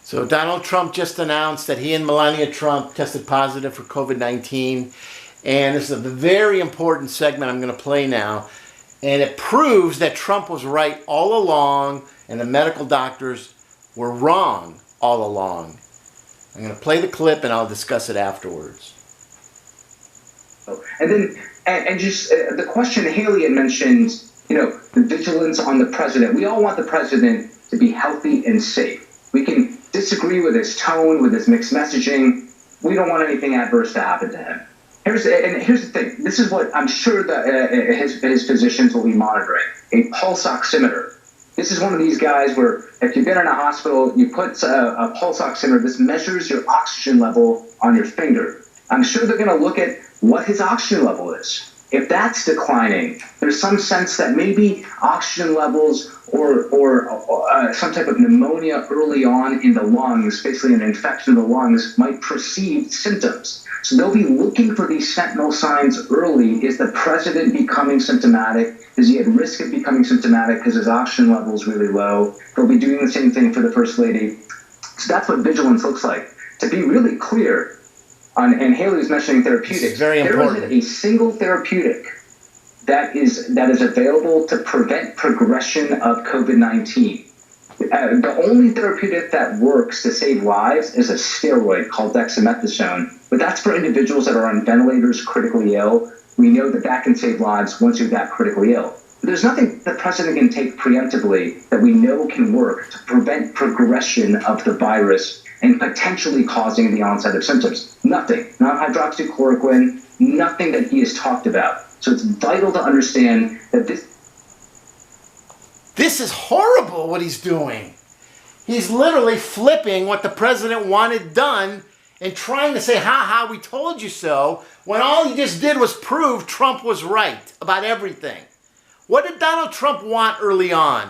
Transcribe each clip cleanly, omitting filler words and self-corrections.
So Donald Trump just announced that he and Melania Trump tested positive for COVID-19. And this is a very important segment I'm going to play now. And it proves that Trump was right all along and the medical doctors were wrong all along. I'm going to play the clip and I'll discuss it afterwards. And then, and just the question Haley had mentioned, the vigilance on the president. We all want the president to be healthy and safe. We can disagree with his tone, with his mixed messaging. We don't want anything adverse to happen to him. Here's the thing. This is what I'm sure that his physicians will be monitoring: a pulse oximeter. This is one of these guys where if you've been in a hospital, you put a pulse oximeter. This measures your oxygen level on your finger. I'm sure they're going to look at what his oxygen level is. If that's declining, there's some sense that maybe oxygen levels or some type of pneumonia early on in the lungs, basically an infection in the lungs, might precede symptoms. So they'll be looking for these sentinel signs early. Is the president becoming symptomatic? Is he at risk of becoming symptomatic because his oxygen level is really low? They'll be doing the same thing for the First Lady. So that's what vigilance looks like. To be really clear, and Haley was mentioning therapeutics. Very important. There isn't a single therapeutic that is available to prevent progression of COVID-19. The only therapeutic that works to save lives is a steroid called dexamethasone, but that's for individuals that are on ventilators, critically ill. We know that can save lives once you're that critically ill. But there's nothing the president can take preemptively that we know can work to prevent progression of the virus and potentially causing the onset of symptoms. Nothing. Not hydroxychloroquine, nothing that he has talked about. So it's vital to understand that This is horrible what he's doing. He's literally flipping what the president wanted done and trying to say, ha, we told you so, when all he just did was prove Trump was right about everything. What did Donald Trump want early on?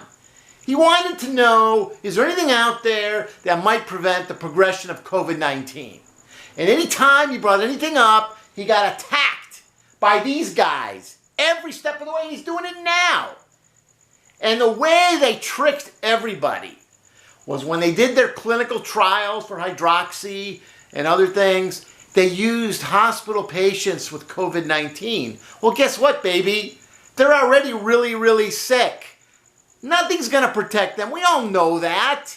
He wanted to know, is there anything out there that might prevent the progression of COVID-19? And any time he brought anything up, he got attacked by these guys. Every step of the way, he's doing it now. And the way they tricked everybody was when they did their clinical trials for hydroxy and other things, they used hospital patients with COVID-19. Well, guess what, baby? They're already really, really sick. Nothing's going to protect them. We all know that.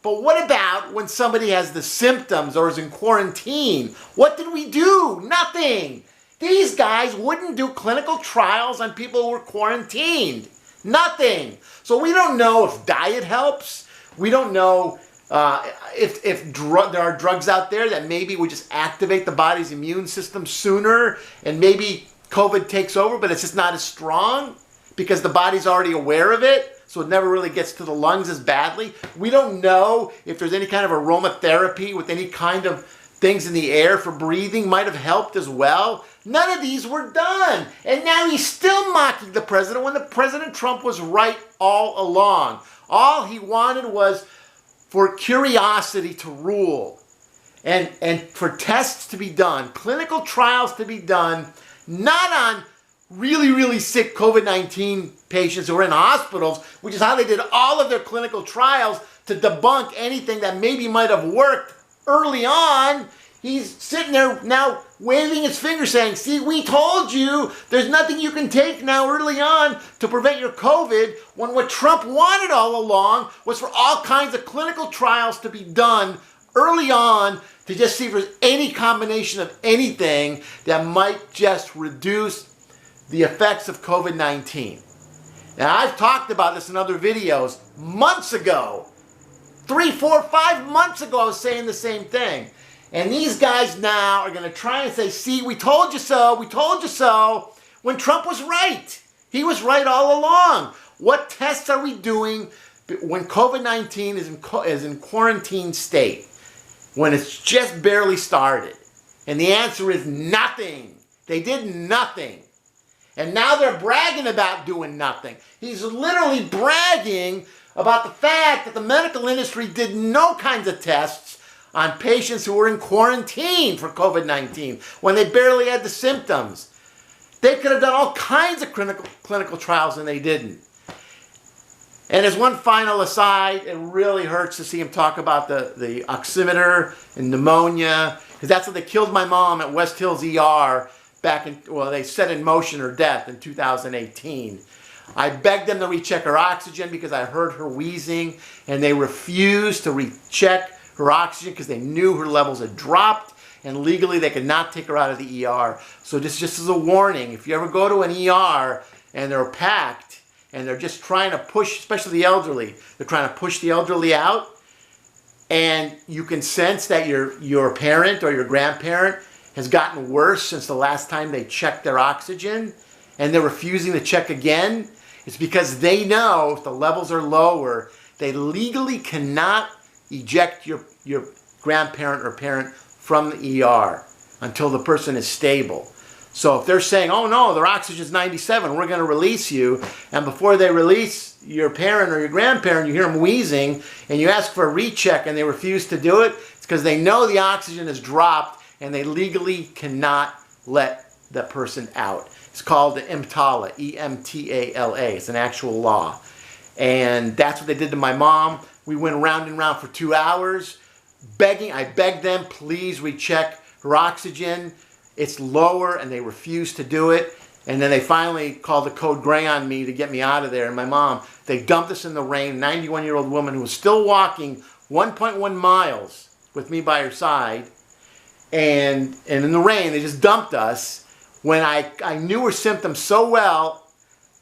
But what about when somebody has the symptoms or is in quarantine? What did we do? Nothing. These guys wouldn't do clinical trials on people who were quarantined. Nothing. So we don't know if diet helps. We don't know if there are drugs out there that maybe would just activate the body's immune system sooner and maybe COVID takes over, but it's just not as strong because the body's already aware of it, so it never really gets to the lungs as badly. We don't know if there's any kind of aromatherapy with any kind of things in the air for breathing might have helped as well. None of these were done. And now he's still mocking the president when the President Trump was right all along. All he wanted was for curiosity to rule and for tests to be done, clinical trials to be done, not on really, really sick COVID-19 patients who are in hospitals, which is how they did all of their clinical trials to debunk anything that maybe might have worked early on. He's sitting there now waving his finger saying, see, we told you there's nothing you can take now early on to prevent your COVID, when what Trump wanted all along was for all kinds of clinical trials to be done early on to just see if there's any combination of anything that might just reduce the effects of COVID-19. Now, I've talked about this in other videos months ago. 3, 4, 5 months ago, I was saying the same thing. And these guys now are going to try and say, see, we told you so, when Trump was right. He was right all along. What tests are we doing when COVID-19 is in quarantine state, when it's just barely started? And the answer is nothing. They did nothing. And now they're bragging about doing nothing. He's literally bragging about the fact that the medical industry did no kinds of tests on patients who were in quarantine for COVID-19 when they barely had the symptoms. They could have done all kinds of clinical trials and they didn't. And as one final aside, it really hurts to see him talk about the oximeter and pneumonia, because that's what they killed my mom at West Hills ER back in, well, they set in motion her death in 2018. I begged them to recheck her oxygen because I heard her wheezing, and they refused to recheck her oxygen because they knew her levels had dropped, and legally they could not take her out of the ER. So this just as a warning, if you ever go to an ER and they're packed and they're just trying to push, especially the elderly, they're trying to push the elderly out, and you can sense that your parent or your grandparent has gotten worse since the last time they checked their oxygen, and they're refusing to check again, it's because they know if the levels are lower, they legally cannot eject your grandparent or parent from the ER until the person is stable. So if they're saying, oh no, their oxygen's 97, we're going to release you, and before they release your parent or your grandparent, you hear them wheezing, and you ask for a recheck and they refuse to do it, it's because they know the oxygen has dropped and they legally cannot let the person out. It's called the EMTALA, E-M-T-A-L-A. It's an actual law. And that's what they did to my mom. We went round and round for 2 hours, begging. I begged them, please recheck her oxygen. It's lower, and they refused to do it. And then they finally called the code gray on me to get me out of there. And my mom, they dumped us in the rain, 91-year-old woman who was still walking 1.1 miles with me by her side. And in the rain, they just dumped us. When I knew her symptoms so well,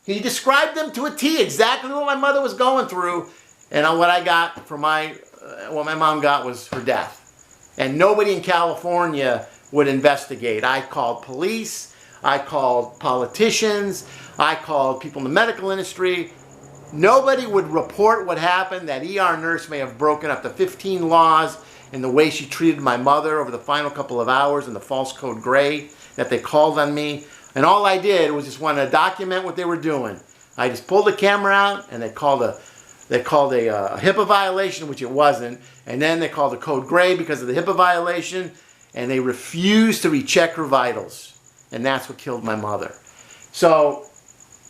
he described them to a T, exactly what my mother was going through. And what I got for what my mom got was her death. And nobody in California would investigate. I called police, I called politicians, I called people in the medical industry. Nobody would report what happened. That ER nurse may have broken up to 15 laws in the way she treated my mother over the final couple of hours in the false code gray that they called on me. And all I did was just want to document what they were doing. I just pulled the camera out, and they called a HIPAA violation, which it wasn't. And then they called the code gray because of the HIPAA violation, and they refused to recheck her vitals. And that's what killed my mother. So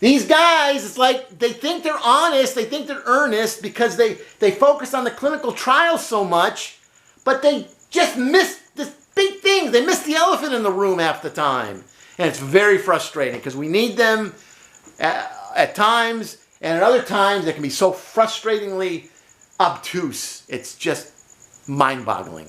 these guys, it's like they think they're honest, they think they're earnest because they focus on the clinical trials so much, but they just miss this big thing. They miss the elephant in the room half the time. And it's very frustrating because we need them at times, and at other times they can be so frustratingly obtuse. It's just mind-boggling.